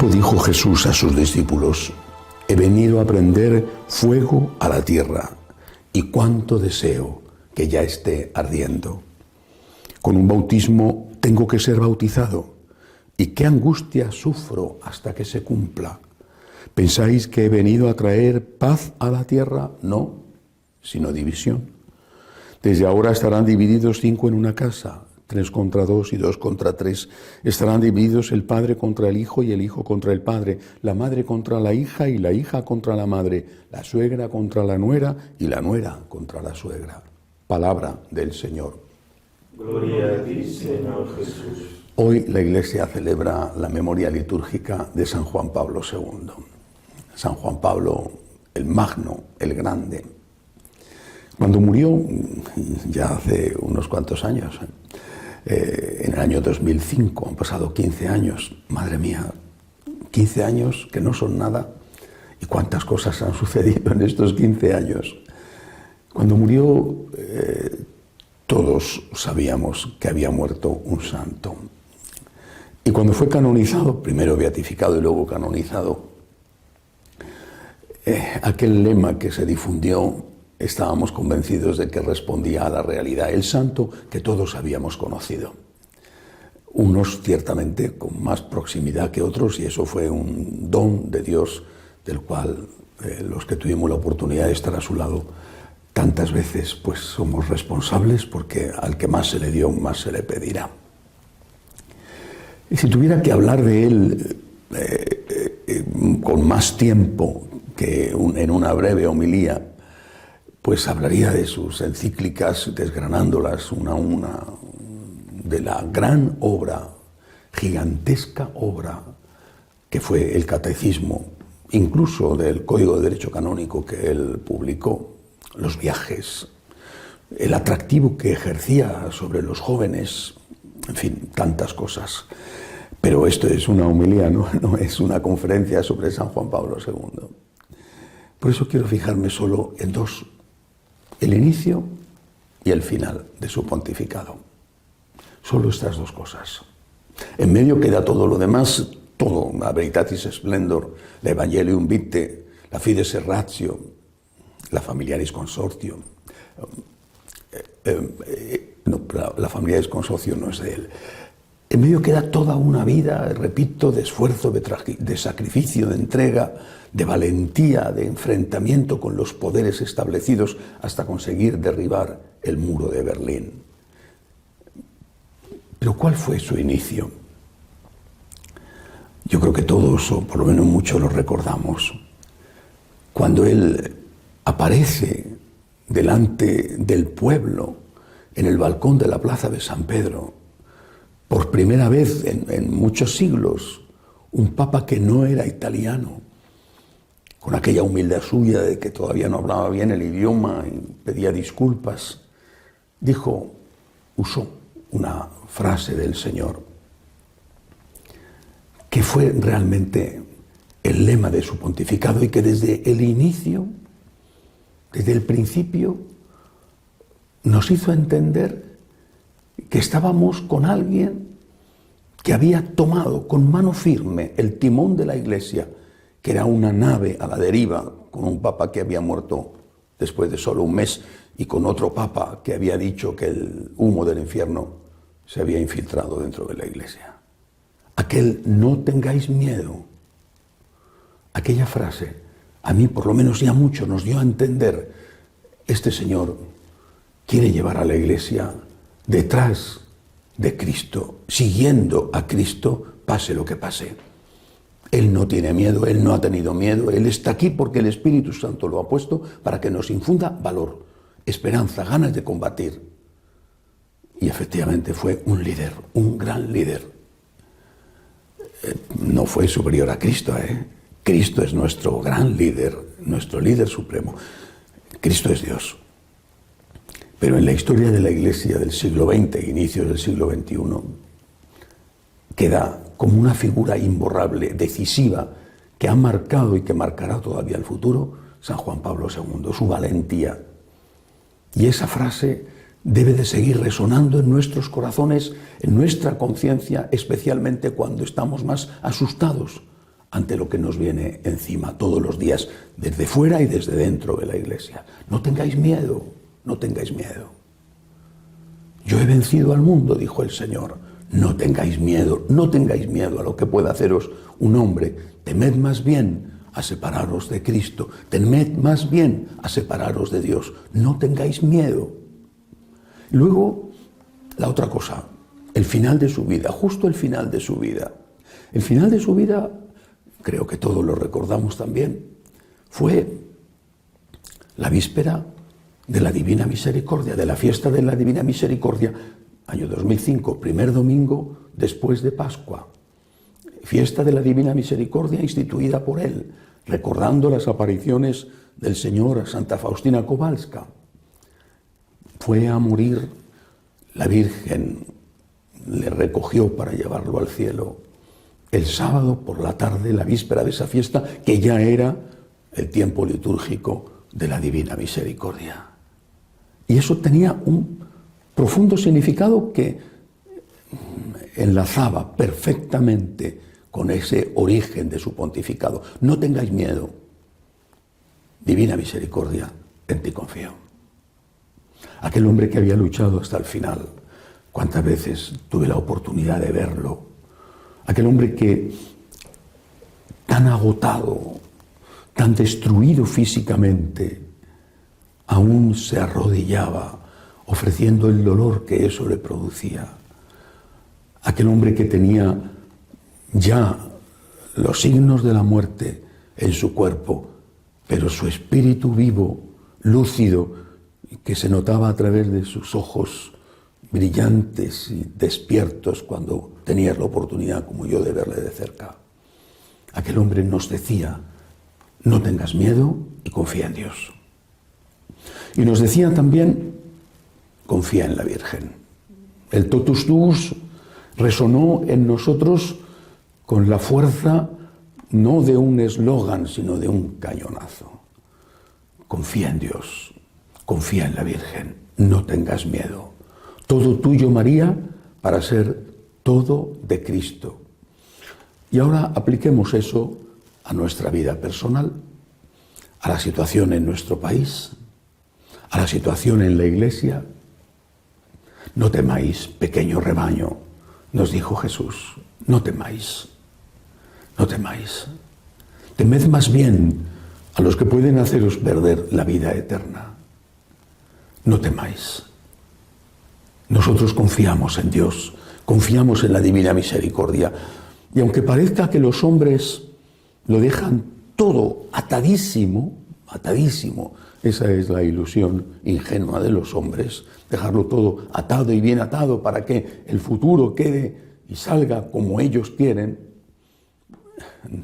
tiempo dijo Jesús a sus discípulos: he venido a prender fuego a la tierra, y cuánto deseo que ya esté ardiendo. Con un bautismo tengo que ser bautizado, y qué angustia sufro hasta que se cumpla. ¿Pensáis que he venido a traer paz a la tierra? No, sino división. Desde ahora estarán divididos 5 en una casa, 3 contra 2 y 2 contra 3. Estarán divididos el padre contra el hijo y el hijo contra el padre, la madre contra la hija y la hija contra la madre, la suegra contra la nuera y la nuera contra la suegra. Palabra del Señor. Gloria a ti, Señor Jesús. Hoy la Iglesia celebra la memoria litúrgica de San Juan Pablo II. San Juan Pablo, el Magno, el Grande. Cuando murió, ya hace unos cuantos años, en el año 2005, han pasado 15 años, madre mía, 15 años que no son nada, y cuántas cosas han sucedido en estos 15 años. Cuando murió, todos sabíamos que había muerto un santo. Y cuando fue canonizado, primero beatificado y luego canonizado, aquel lema que se difundió, estábamos convencidos de que respondía a la realidad, el santo que todos habíamos conocido. Unos ciertamente con más proximidad que otros, y eso fue un don de Dios del cual los que tuvimos la oportunidad de estar a su lado tantas veces pues somos responsables, porque al que más se le dio, más se le pedirá. Y si tuviera que hablar de él con más tiempo que en una breve homilía, pues hablaría de sus encíclicas, desgranándolas una a una, de la gran obra, gigantesca obra, que fue el Catecismo, incluso del Código de Derecho Canónico que él publicó, los viajes, el atractivo que ejercía sobre los jóvenes, en fin, tantas cosas. Pero esto es una homilía, no es una conferencia sobre San Juan Pablo II. Por eso quiero fijarme solo en dos: el inicio y el final de su pontificado. Solo estas dos cosas. En medio queda todo lo demás, todo, la Veritatis Splendor, la Evangelium Vitae, la Fides et Ratio, la Familiaris Consortio. La Familiaris Consortio no es de él. En medio queda toda una vida, repito, de esfuerzo, de sacrificio, de entrega, de valentía, de enfrentamiento con los poderes establecidos hasta conseguir derribar el muro de Berlín. Pero ¿cuál fue su inicio? Yo creo que todos, o por lo menos muchos, lo recordamos. Cuando él aparece delante del pueblo en el balcón de la plaza de San Pedro, por primera vez en muchos siglos, un papa que no era italiano, con aquella humildad suya de que todavía no hablaba bien el idioma y pedía disculpas, usó una frase del Señor, que fue realmente el lema de su pontificado y que desde el inicio, desde el principio, nos hizo entender que estábamos con alguien que había tomado con mano firme el timón de la Iglesia, que era una nave a la deriva, con un papa que había muerto después de solo un mes y con otro papa que había dicho que el humo del infierno se había infiltrado dentro de la Iglesia. Aquel "no tengáis miedo", aquella frase, a mí por lo menos ya mucho nos dio a entender: este Señor quiere llevar a la Iglesia detrás de Cristo, siguiendo a Cristo, pase lo que pase. Él no tiene miedo, Él no ha tenido miedo, Él está aquí porque el Espíritu Santo lo ha puesto para que nos infunda valor, esperanza, ganas de combatir. Y efectivamente fue un líder, un gran líder. No fue superior a Cristo, Cristo es nuestro gran líder, nuestro líder supremo. Cristo es Dios. Pero en la historia de la Iglesia del siglo XX, inicios del siglo XXI, queda como una figura imborrable, decisiva, que ha marcado y que marcará todavía el futuro, San Juan Pablo II, su valentía. Y esa frase debe de seguir resonando en nuestros corazones, en nuestra conciencia, especialmente cuando estamos más asustados ante lo que nos viene encima todos los días, desde fuera y desde dentro de la iglesia. No tengáis miedo, no tengáis miedo. Yo he vencido al mundo, dijo el Señor. No tengáis miedo a lo que pueda haceros un hombre. Temed más bien a separaros de Cristo. Temed más bien a separaros de Dios. No tengáis miedo. Luego, la otra cosa, el final de su vida, justo el final de su vida. El final de su vida, creo que todos lo recordamos también, fue la víspera de la Divina Misericordia, de la fiesta de la Divina Misericordia, año 2005, primer domingo después de Pascua. Fiesta de la Divina Misericordia instituida por él, recordando las apariciones del Señor a Santa Faustina Kowalska. Fue a morir, la Virgen le recogió para llevarlo al cielo el sábado por la tarde, la víspera de esa fiesta, que ya era el tiempo litúrgico de la Divina Misericordia. Y eso tenía un profundo significado que enlazaba perfectamente con ese origen de su pontificado. No tengáis miedo, Divina Misericordia, en ti confío. Aquel hombre que había luchado hasta el final, cuántas veces tuve la oportunidad de verlo. Aquel hombre que, tan agotado, tan destruido físicamente, aún se arrodillaba ofreciendo el dolor que eso le producía. Aquel hombre que tenía ya los signos de la muerte en su cuerpo, pero su espíritu vivo, lúcido, que se notaba a través de sus ojos brillantes y despiertos cuando tenías la oportunidad, como yo, de verle de cerca. Aquel hombre nos decía, no tengas miedo y confía en Dios. Y nos decía también, confía en la Virgen. El totus tuus resonó en nosotros con la fuerza no de un eslogan, sino de un cañonazo. Confía en Dios, confía en la Virgen, no tengas miedo. Todo tuyo, María, para ser todo de Cristo. Y ahora apliquemos eso a nuestra vida personal, a la situación en nuestro país, a la situación en la Iglesia. No temáis, pequeño rebaño, nos dijo Jesús, no temáis, no temáis. Temed más bien a los que pueden haceros perder la vida eterna. No temáis. Nosotros confiamos en Dios, confiamos en la Divina Misericordia. Y aunque parezca que los hombres lo dejan todo atadísimo, atadísimo, esa es la ilusión ingenua de los hombres, dejarlo todo atado y bien atado para que el futuro quede y salga como ellos quieren.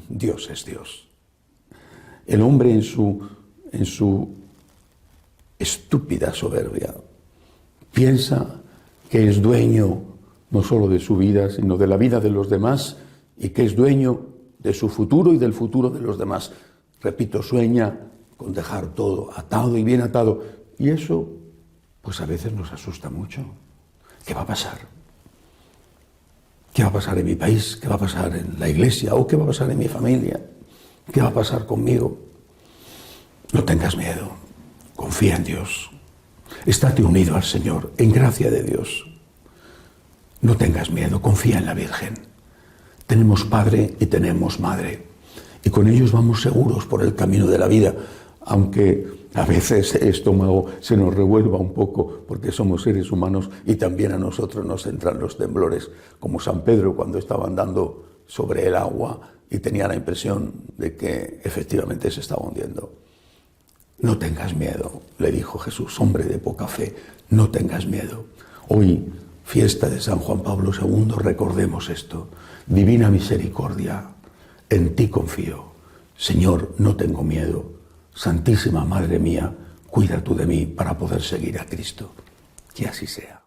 Dios es Dios. El hombre en su estúpida soberbia piensa que es dueño no solo de su vida, sino de la vida de los demás, y que es dueño de su futuro y del futuro de los demás. Repito, sueña con dejar todo atado y bien atado. Y eso, pues a veces nos asusta mucho. ¿Qué va a pasar? ¿Qué va a pasar en mi país? ¿Qué va a pasar en la Iglesia? ¿O qué va a pasar en mi familia? ¿Qué va a pasar conmigo? No tengas miedo. Confía en Dios. Estate unido al Señor, en gracia de Dios. No tengas miedo, confía en la Virgen. Tenemos Padre y tenemos Madre. Y con ellos vamos seguros por el camino de la vida, aunque a veces el estómago se nos revuelva un poco, porque somos seres humanos y también a nosotros nos entran los temblores, como San Pedro cuando estaba andando sobre el agua y tenía la impresión de que efectivamente se estaba hundiendo. No tengas miedo, le dijo Jesús, hombre de poca fe, no tengas miedo. Hoy, fiesta de San Juan Pablo II, recordemos esto. Divina Misericordia, en ti confío. Señor, no tengo miedo. Santísima Madre mía, cuida tú de mí para poder seguir a Cristo. Que así sea.